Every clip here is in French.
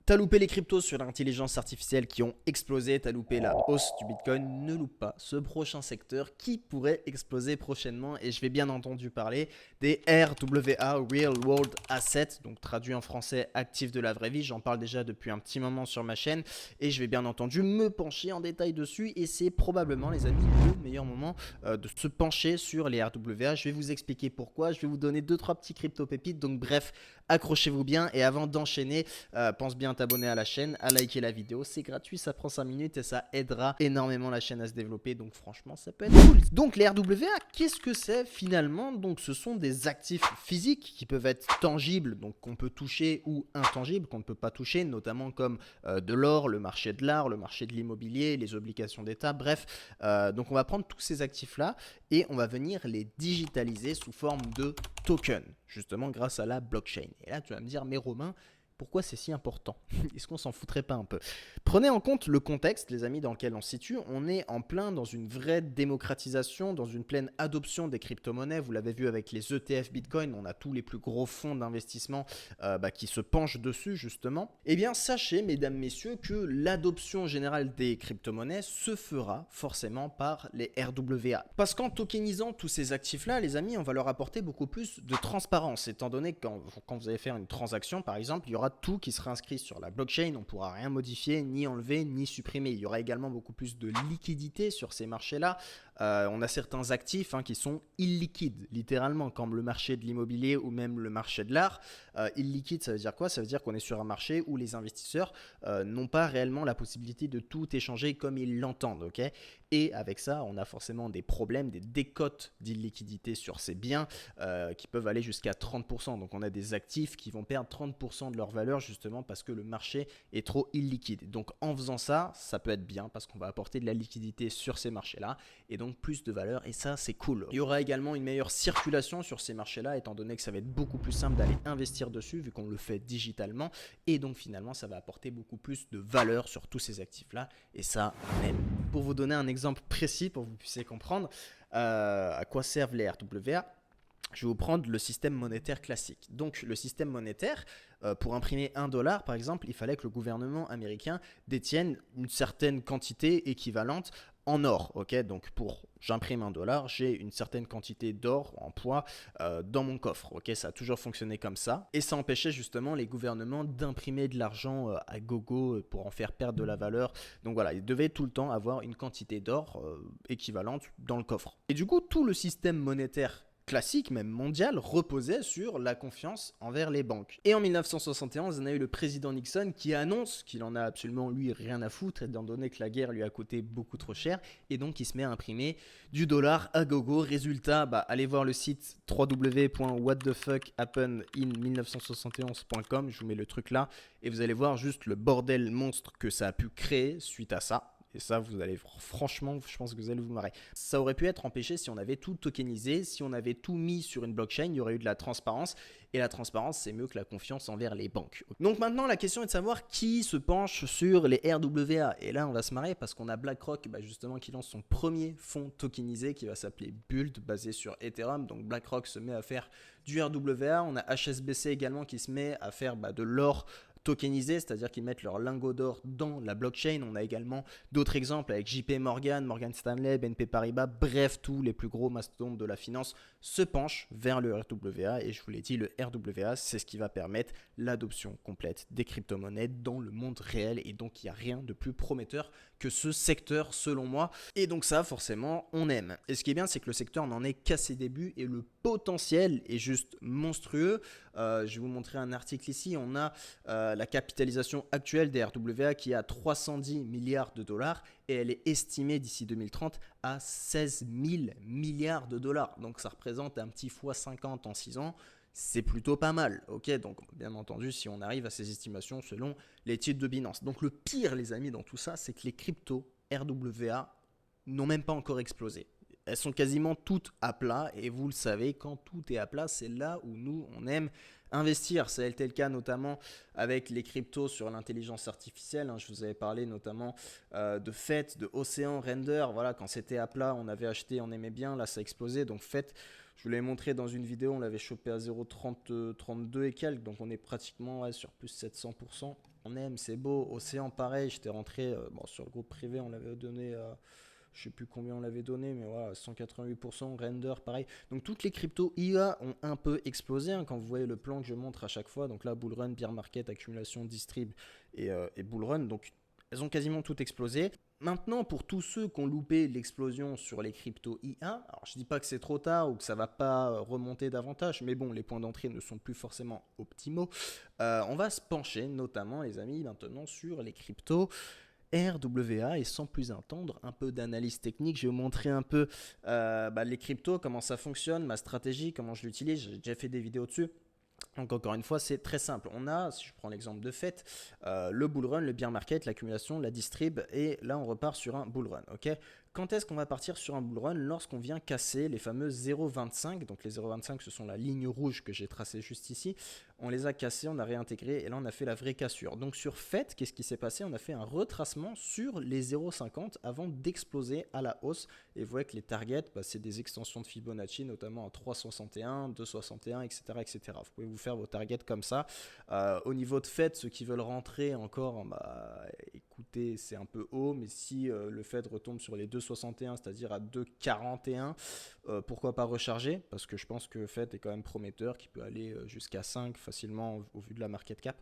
T'as loupé les cryptos sur l'intelligence artificielle qui ont explosé, t'as loupé la hausse du Bitcoin, ne loupe pas ce prochain secteur qui pourrait exploser prochainement et je vais bien entendu parler des RWA, Real World Assets, donc traduit en français actifs de la vraie vie. J'en parle déjà depuis un petit moment sur ma chaîne et je vais bien entendu me pencher en détail dessus et c'est probablement les amis le meilleur moment de se pencher sur les RWA. Je vais vous expliquer pourquoi, je vais vous donner 2-3 petits crypto pépites, donc bref, accrochez-vous bien et avant d'enchaîner, pense bien à t'abonner à la chaîne, à liker la vidéo, c'est gratuit, ça prend 5 minutes et ça aidera énormément la chaîne à se développer, donc franchement ça peut être cool. Donc les RWA, qu'est-ce que c'est finalement? Donc ce sont des actifs physiques qui peuvent être tangibles, donc qu'on peut toucher, ou intangibles qu'on ne peut pas toucher, notamment comme de l'or, le marché de l'art, le marché de l'immobilier, les obligations d'État, bref. Donc on va prendre tous ces actifs là et on va venir les digitaliser sous forme de tokens, justement grâce à la blockchain. Et là tu vas me dire, mais Romain, pourquoi c'est si important? Est-ce qu'on s'en foutrait pas un peu? Prenez en compte le contexte, les amis, dans lequel on se situe. On est en plein dans une vraie démocratisation, dans une pleine adoption des crypto-monnaies. Vous l'avez vu avec les ETF Bitcoin, on a tous les plus gros fonds d'investissement qui se penchent dessus, justement. Eh bien, sachez, mesdames, messieurs, que l'adoption générale des crypto-monnaies se fera forcément par les RWA. Parce qu'en tokenisant tous ces actifs-là, les amis, on va leur apporter beaucoup plus de transparence, étant donné que quand vous allez faire une transaction, par exemple, il y aura tout qui sera inscrit sur la blockchain, on ne pourra rien modifier, ni enlever, ni supprimer. Il y aura également beaucoup plus de liquidité sur ces marchés-là. On a certains actifs qui sont illiquides, littéralement, comme le marché de l'immobilier ou même le marché de l'art. Illiquide, ça veut dire quoi? Ça veut dire qu'on est sur un marché où les investisseurs n'ont pas réellement la possibilité de tout échanger comme ils l'entendent. Okay, et avec ça, on a forcément des problèmes, des décotes d'illiquidité sur ces biens qui peuvent aller jusqu'à 30%. Donc on a des actifs qui vont perdre 30% de leur valeur justement parce que le marché est trop illiquide. Donc en faisant ça, ça peut être bien parce qu'on va apporter de la liquidité sur ces marchés-là et donc plus de valeur et ça c'est cool. Il y aura également une meilleure circulation sur ces marchés-là étant donné que ça va être beaucoup plus simple d'aller investir dessus vu qu'on le fait digitalement et donc finalement ça va apporter beaucoup plus de valeur sur tous ces actifs-là et ça on aime. Pour vous donner un exemple précis pour que vous puissiez comprendre à quoi servent les RWA, je vais vous prendre le système monétaire classique. Donc le système monétaire, pour imprimer $1 par exemple, il fallait que le gouvernement américain détienne une certaine quantité équivalente en or. Okay, donc j'imprime $1, j'ai une certaine quantité d'or en poids dans mon coffre. Okay, ça a toujours fonctionné comme ça. Et ça empêchait justement les gouvernements d'imprimer de l'argent à gogo pour en faire perdre de la valeur. Donc voilà, ils devaient tout le temps avoir une quantité d'or équivalente dans le coffre. Et du coup, tout le système monétaire classique, même mondial, reposait sur la confiance envers les banques. Et en 1971, on a eu le président Nixon qui annonce qu'il en a absolument lui rien à foutre, étant donné que la guerre lui a coûté beaucoup trop cher, et donc il se met à imprimer du dollar à gogo. Résultat, allez voir le site www.whatthefuckhappenedin1971.com, je vous mets le truc là, et vous allez voir juste le bordel monstre que ça a pu créer suite à ça. Et ça, vous allez, franchement, je pense que vous allez vous marrer. Ça aurait pu être empêché si on avait tout tokenisé, si on avait tout mis sur une blockchain, il y aurait eu de la transparence. Et la transparence, c'est mieux que la confiance envers les banques. Donc maintenant, la question est de savoir qui se penche sur les RWA. Et là, on va se marrer parce qu'on a BlackRock, justement, qui lance son premier fonds tokenisé qui va s'appeler Build, basé sur Ethereum. Donc BlackRock se met à faire du RWA. On a HSBC également qui se met à faire de l'or tokenisé, c'est-à-dire qu'ils mettent leur lingot d'or dans la blockchain. On a également d'autres exemples avec JP Morgan, Morgan Stanley, BNP Paribas, bref, tous les plus gros mastodontes de la finance se penchent vers le RWA et je vous l'ai dit, le RWA, c'est ce qui va permettre l'adoption complète des crypto-monnaies dans le monde réel et donc il n'y a rien de plus prometteur que ce secteur selon moi et donc ça forcément on aime. Et ce qui est bien, c'est que le secteur n'en est qu'à ses débuts et le potentiel est juste monstrueux. Je vais vous montrer un article ici, on a la capitalisation actuelle des RWA qui est à 310 milliards de dollars et elle est estimée d'ici 2030 à 16 000 milliards de dollars. Donc ça représente un petit x50 en 6 ans. C'est plutôt pas mal, ok? Donc bien entendu, si on arrive à ces estimations selon les titres de Binance. Donc le pire, les amis, dans tout ça, c'est que les cryptos RWA n'ont même pas encore explosé. Elles sont quasiment toutes à plat et vous le savez, quand tout est à plat, c'est là où nous, on aime investir. Ça a été le cas notamment avec les cryptos sur l'intelligence artificielle. Je vous avais parlé notamment de FET, de Océan Render. Voilà, quand c'était à plat, on avait acheté, on aimait bien. Là, ça a explosé. Donc FET, je vous l'avais montré dans une vidéo, on l'avait chopé à 0,32 et quelques. Donc on est pratiquement sur plus 700%. on aime, c'est beau. Océan, pareil, j'étais rentré bon, sur le groupe privé, on l'avait donné, je sais plus combien on l'avait donné, mais voilà, 188%. Render, pareil. Donc toutes les cryptos IA ont un peu explosé, hein, quand vous voyez le plan que je montre à chaque fois. Donc là, bullrun, bear market, accumulation, distrib et bullrun. Donc elles ont quasiment toutes explosé. Maintenant, pour tous ceux qui ont loupé l'explosion sur les cryptos IA, alors je dis pas que c'est trop tard ou que ça va pas remonter davantage, mais bon, les points d'entrée ne sont plus forcément optimaux. On va se pencher notamment, les amis, maintenant sur les cryptos RWA et sans plus attendre, un peu d'analyse technique. Je vais vous montrer un peu les cryptos, comment ça fonctionne, ma stratégie, comment je l'utilise. J'ai déjà fait des vidéos dessus. Donc encore une fois, c'est très simple. On a, si je prends l'exemple de FET, le bull run, le bear market, l'accumulation, la distrib, et là on repart sur un bull run. Ok. Quand est-ce qu'on va partir sur un bull run? Lorsqu'on vient casser les fameux 0,25. Donc les 0,25, ce sont la ligne rouge que j'ai tracée juste ici. On les a cassés, on a réintégré, et là on a fait la vraie cassure. Donc sur FET, qu'est-ce qui s'est passé? On a fait un retracement sur les 0,50 avant d'exploser à la hausse. Et vous voyez que les targets, c'est des extensions de Fibonacci, notamment à 3,61, 2,61, etc., etc. Vous pouvez vous faire vos targets comme ça. Au niveau de FED, ceux qui veulent rentrer encore, écoutez, c'est un peu haut, mais si le FED retombe sur les 2,61, c'est-à-dire à 2,41, pourquoi pas recharger? Parce que je pense que FED est quand même prometteur, qui peut aller jusqu'à 5 facilement au vu de la market cap.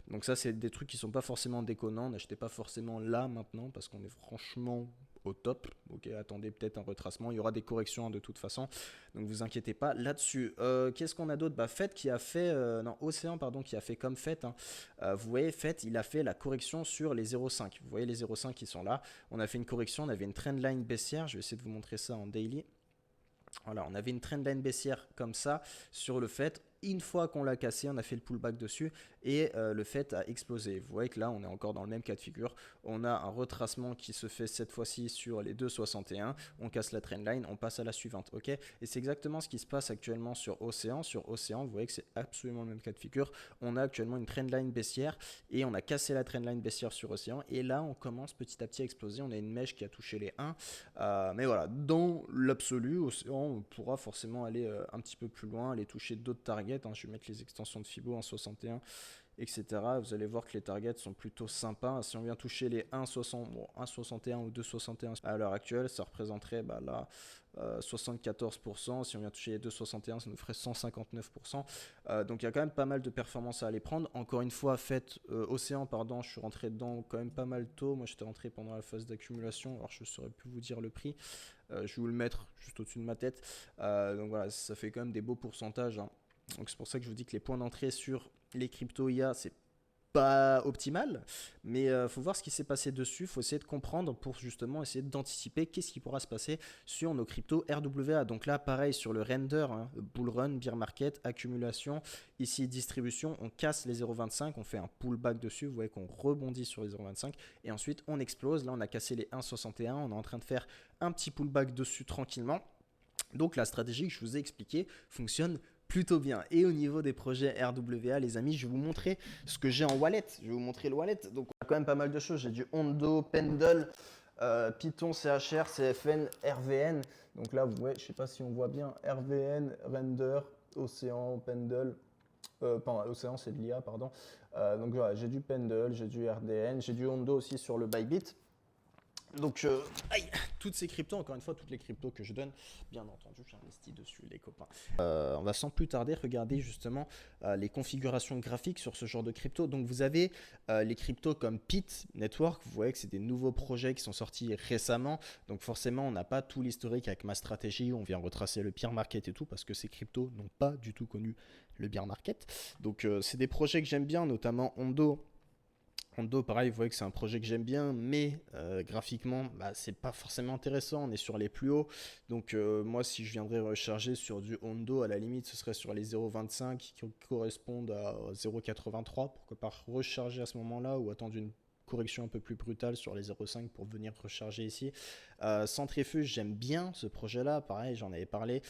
Donc ça, c'est des trucs qui sont pas forcément déconnants. N'achetez pas forcément là maintenant, parce qu'on est franchement au top. Ok, attendez peut-être un retracement, il y aura des corrections de toute façon, donc vous inquiétez pas là-dessus. Qu'est-ce qu'on a d'autre? FET qui a fait, Océan pardon, qui a fait comme FET, hein. Vous voyez, FET, il a fait la correction sur les 0,5. Vous voyez les 0,5 qui sont là. On a fait une correction, on avait une trendline baissière. Je vais essayer de vous montrer ça en daily. Voilà, on avait une trendline baissière comme ça sur le FET. Une fois qu'on l'a cassé, on a fait le pullback dessus et le FET a explosé. Vous voyez que là, on est encore dans le même cas de figure. On a un retracement qui se fait cette fois-ci sur les 2,61. On casse la trendline, on passe à la suivante. Ok. Et c'est exactement ce qui se passe actuellement sur Océan. Sur Océan, vous voyez que c'est absolument le même cas de figure. On a actuellement une trendline baissière et on a cassé la trendline baissière sur Océan. Et là, on commence petit à petit à exploser. On a une mèche qui a touché les 1. Mais voilà, dans l'absolu, Océan, on pourra forcément aller un petit peu plus loin, aller toucher d'autres targets. Je vais mettre les extensions de Fibo en 61, etc. Vous allez voir que les targets sont plutôt sympas. Si on vient toucher les 1,60, bon, 1,61 ou 2,61 à l'heure actuelle, ça représenterait là 74%. Si on vient toucher les 2,61, ça nous ferait 159%. Donc il y a quand même pas mal de performances à aller prendre. Encore une fois, Océan, pardon, je suis rentré dedans quand même pas mal tôt. Moi, j'étais rentré pendant la phase d'accumulation. Alors, je ne saurais plus vous dire le prix. Je vais vous le mettre juste au-dessus de ma tête. Donc voilà, ça fait quand même des beaux pourcentages, hein. Donc c'est pour ça que je vous dis que les points d'entrée sur les crypto IA, c'est pas optimal, mais faut voir ce qui s'est passé dessus, faut essayer de comprendre pour justement essayer d'anticiper qu'est-ce qui pourra se passer sur nos cryptos RWA. Donc là, pareil sur le render, hein, bull run, bear market, accumulation, ici distribution, on casse les 0,25, on fait un pullback dessus, vous voyez qu'on rebondit sur les 0,25 et ensuite on explose. Là, on a cassé les 1,61, on est en train de faire un petit pullback dessus tranquillement. Donc la stratégie que je vous ai expliquée fonctionne plutôt bien. Et au niveau des projets RWA, les amis, je vais vous montrer ce que j'ai en wallet. Je vais vous montrer le wallet. Donc, on a quand même pas mal de choses. J'ai du Hondo, Pendle, Python, CHR, CFN, RVN. Donc là, vous voyez, je ne sais pas si on voit bien, RVN, Render, Océan, Pendle. Pardon, Océan, c'est de l'IA, pardon. Donc voilà, j'ai du Pendle, j'ai du RDN, j'ai du Hondo aussi sur le Bybit. Donc, toutes ces cryptos, encore une fois, toutes les cryptos que je donne, bien entendu, j'investis dessus, les copains. On va sans plus tarder regarder justement les configurations graphiques sur ce genre de crypto. Donc, vous avez les cryptos comme Pit Network. Vous voyez que c'est des nouveaux projets qui sont sortis récemment. Donc, forcément, on n'a pas tout l'historique avec ma stratégie. On vient retracer le bear market et tout parce que ces cryptos n'ont pas du tout connu le bear market. Donc, c'est des projets que j'aime bien, notamment Hondo. Hondo, pareil, vous voyez que c'est un projet que j'aime bien, mais graphiquement, c'est pas forcément intéressant. On est sur les plus hauts. Donc, moi, si je viendrais recharger sur du Hondo, à la limite, ce serait sur les 0,25 qui correspondent à 0,83. Pourquoi pas recharger à ce moment-là ou attendre une correction un peu plus brutale sur les 0,5 pour venir recharger ici. Centrifuge, j'aime bien ce projet-là. Pareil, j'en avais parlé.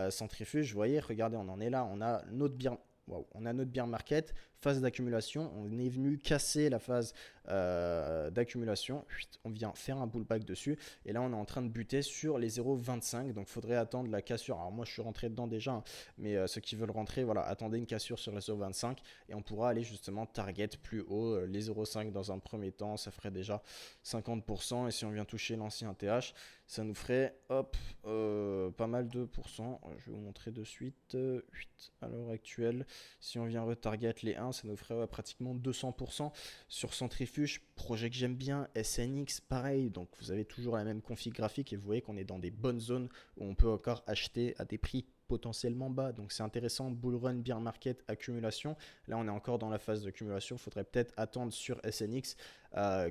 Centrifuge, vous voyez, regardez, on en est là. On a notre bear market phase d'accumulation, on est venu casser la phase d'accumulation, on vient faire un pullback dessus, et là on est en train de buter sur les 0,25, donc il faudrait attendre la cassure. Alors moi je suis rentré dedans déjà, hein, mais ceux qui veulent rentrer, voilà, attendez une cassure sur les 0,25 et on pourra aller justement target plus haut, les 0,5 dans un premier temps, ça ferait déjà 50%, et si on vient toucher l'ancien TH, ça nous ferait hop, pas mal de pourcents. Je vais vous montrer de suite. À l'heure actuelle, si on vient retarget les 1, ça nous ferait pratiquement 200% sur Centrifuge. Projet que j'aime bien, SNX, pareil. Donc vous avez toujours la même config graphique et vous voyez qu'on est dans des bonnes zones où on peut encore acheter à des prix potentiellement bas. Donc c'est intéressant. Bull run, bear market, accumulation. Là on est encore dans la phase d'accumulation. Il faudrait peut-être attendre sur SNX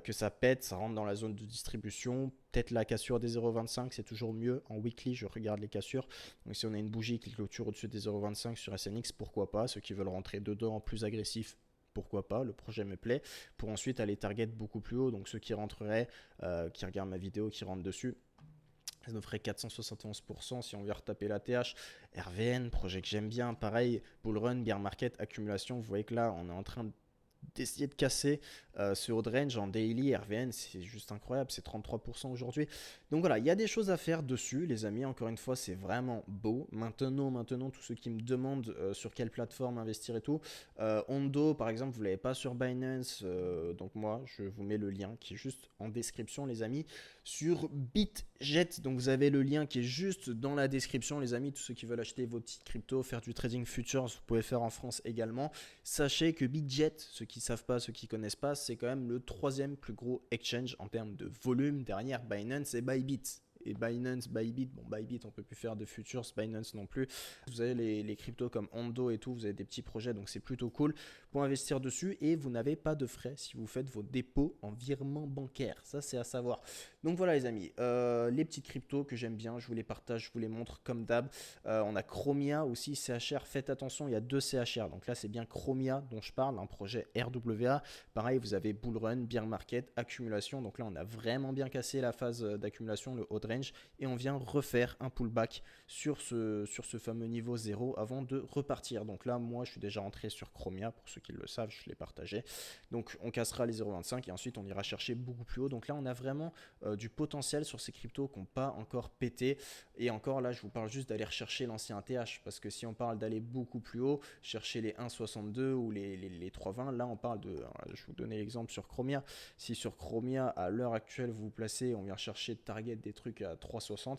que ça pète, ça rentre dans la zone de distribution. Peut-être la cassure des 0,25, c'est toujours mieux. En weekly, je regarde les cassures. Donc si on a une bougie qui clôture au-dessus des 0,25 sur SNX, pourquoi pas. Ceux qui veulent rentrer dedans en plus agressif, pourquoi pas, le projet me plaît, pour ensuite aller target beaucoup plus haut. Donc ceux qui rentreraient, qui regardent ma vidéo, qui rentrent dessus, ça nous ferait 471% si on vient retaper la TH. RVN, projet que j'aime bien, pareil, bull run, bear market, accumulation. Vous voyez que là, on est en train d'essayer de casser ce haut de range en daily. RVN, c'est juste incroyable, c'est 33% aujourd'hui. Donc voilà, il y a des choses à faire dessus, les amis. Encore une fois, c'est vraiment beau. Maintenant, tous ceux qui me demandent sur quelle plateforme investir et tout, Ondo, par exemple, vous ne l'avez pas sur Binance, donc moi, je vous mets le lien qui est juste en description, les amis, sur BitJet. Donc vous avez le lien qui est juste dans la description, les amis. Tous ceux qui veulent acheter vos petites cryptos, faire du trading futures, vous pouvez faire en France également. Sachez que BitJet, ceux qui ne savent pas, ceux qui ne connaissent pas, c'est quand même le 3e plus gros exchange en termes de volume derrière Binance et Bybit. Et Binance, Bybit, bon Bybit on peut plus faire de futures, Binance non plus. Vous avez les cryptos comme Ondo et tout, vous avez des petits projets, donc c'est plutôt cool pour investir dessus et vous n'avez pas de frais si vous faites vos dépôts en virement bancaire, ça c'est à savoir. Donc voilà les amis, les petites cryptos que j'aime bien, je vous les partage, je vous les montre comme d'hab. On a Chromia aussi, CHR, faites attention, il y a 2 CHR, donc là c'est bien Chromia dont je parle, un projet RWA. Pareil, vous avez bull run, bear market, accumulation, donc là on a vraiment bien cassé la phase d'accumulation, le haut de range, et on vient refaire un pullback sur ce fameux niveau 0 avant de repartir. Donc là moi je suis déjà rentré sur Chromia, pour ceux qui le savent, je l'ai partagé. Donc on cassera les 0,25 et ensuite on ira chercher beaucoup plus haut. Donc là on a vraiment du potentiel sur ces cryptos qui n'ont pas encore pété. Et encore là je vous parle juste d'aller rechercher l'ancien TH, parce que si on parle d'aller beaucoup plus haut, chercher les 1,62 ou les 3,20, là on parle de, je vais vous donner l'exemple sur Chromia. Si sur Chromia à l'heure actuelle vous vous placez, on vient chercher de target des trucs à 3,60,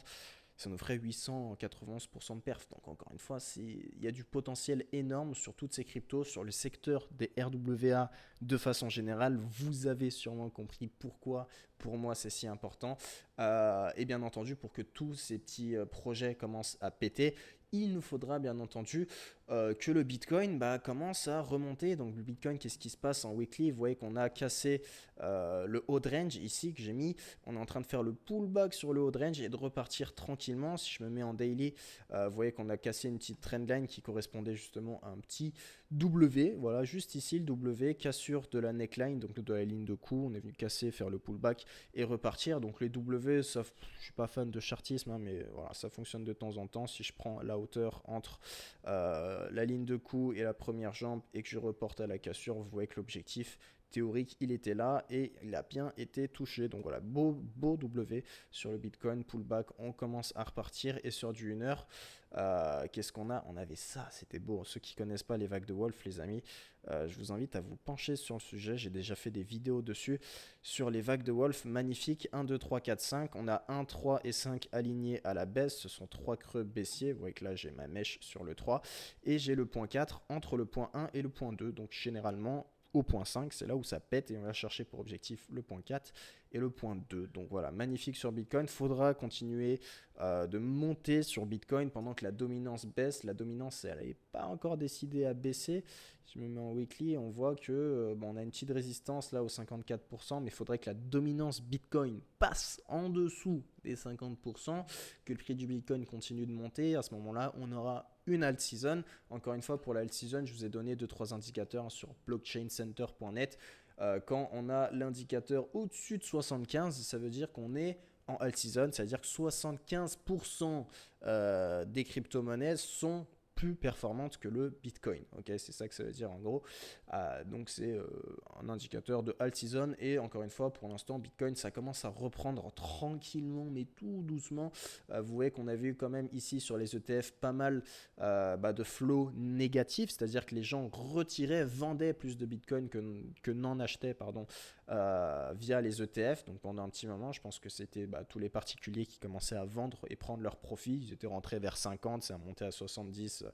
ça nous ferait 891% de perf. Donc encore une fois, il y a du potentiel énorme sur toutes ces cryptos, sur le secteur des RWA de façon générale. Vous avez sûrement compris pourquoi pour moi c'est si important. Et bien entendu, pour que tous ces petits projets commencent à péter, il nous faudra bien entendu que le Bitcoin commence à remonter. Donc le Bitcoin, qu'est-ce qui se passe en weekly? Vous voyez qu'on a cassé le haut de range ici que j'ai mis. On est en train de faire le pullback sur le haut de range et de repartir tranquillement. Si je me mets en daily, vous voyez qu'on a cassé une petite trendline qui correspondait justement à un petit W. Voilà, juste ici le W, cassure de la neckline, donc de la ligne de coup. On est venu casser, faire le pullback et repartir. Donc les W, sauf, je suis pas fan de chartisme, hein, mais voilà, ça fonctionne de temps en temps. Si je prends la hauteur entre la ligne de coup et la première jambe et que je reporte à la cassure, vous voyez que l'objectif théorique il était là et il a bien été touché. Donc voilà, beau W sur le Bitcoin, pullback, on commence à repartir. Et sur du 1 heure, qu'est-ce qu'on a? On avait ça, c'était beau. Ceux qui connaissent pas les vagues de Wolf, les amis, je vous invite à vous pencher sur le sujet. J'ai déjà fait des vidéos dessus sur les vagues de Wolf, magnifique. 1, 2, 3, 4, 5. On a 1, 3 et 5 alignés à la baisse. Ce sont 3 creux baissiers. Vous voyez que là, j'ai ma mèche sur le 3. Et j'ai le point 4 entre le point 1 et le point 2. Donc généralement, au point 5, c'est là où ça pète et on va chercher pour objectif le point 4 et le point 2. Donc voilà, magnifique sur Bitcoin. Faudra continuer de monter sur Bitcoin pendant que la dominance baisse. La dominance, elle n'est pas encore décidée à baisser. Si je me mets en weekly, on voit que on a une petite résistance là aux 54%, mais il faudrait que la dominance Bitcoin passe en dessous des 50%, que le prix du Bitcoin continue de monter. À ce moment-là, on aura une alt season. Encore une fois, pour la alt season, je vous ai donné 2-3 indicateurs sur blockchaincenter.net. Quand on a l'indicateur au-dessus de 75, ça veut dire qu'on est en alt season, c'est-à-dire que 75% des crypto-monnaies sont plus performantes que le Bitcoin. Ok, c'est ça que ça veut dire en gros. Donc c'est un indicateur de alt season et encore une fois, pour l'instant, Bitcoin, ça commence à reprendre tranquillement, mais tout doucement. Vous voyez qu'on avait eu quand même ici sur les ETF pas mal de flow négatif, c'est-à-dire que les gens retiraient, vendaient plus de Bitcoin que n'en achetaient, pardon, via les ETF. Donc pendant un petit moment, je pense que c'était tous les particuliers qui commençaient à vendre et prendre leurs profits. Ils étaient rentrés vers 50, ça a monté à 70,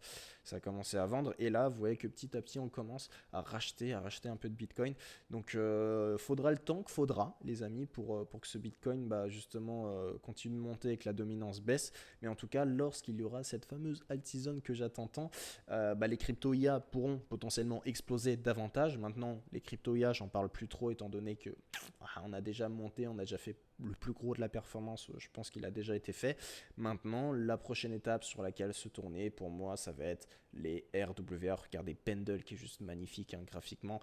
ça a commencé à vendre. Et là, vous voyez que petit à petit, on commence à racheter un peu de Bitcoin. Donc faudra le temps qu'il faudra, les amis, pour que ce Bitcoin justement continue de monter et que la dominance baisse. Mais en tout cas, lorsqu'il y aura cette fameuse alt season que j'attends tant, les crypto IA pourront potentiellement exploser davantage. Maintenant, les crypto IA, j'en parle plus trop étant donné que on a déjà monté, on a déjà fait le plus gros de la performance, je pense qu'il a déjà été fait. Maintenant, la prochaine étape sur laquelle se tourner, pour moi, ça va être les RWA. Regardez Pendle qui est juste magnifique graphiquement.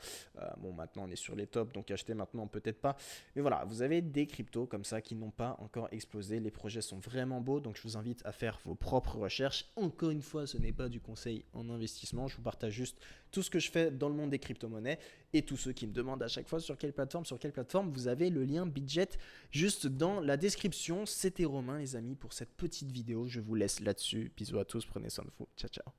Bon, maintenant on est sur les tops, donc acheter maintenant peut-être pas. Mais voilà, vous avez des cryptos comme ça qui n'ont pas encore explosé. Les projets sont vraiment beaux, donc je vous invite à faire vos propres recherches. Encore une fois, ce n'est pas du conseil en investissement. Je vous partage juste tout ce que je fais dans le monde des crypto-monnaies. Et tous ceux qui me demandent à chaque fois sur quelle plateforme, vous avez le lien Bitget juste dans la description. C'était Romain les amis pour cette petite vidéo. Je vous laisse là-dessus. Bisous à tous, prenez soin de vous. Ciao ciao.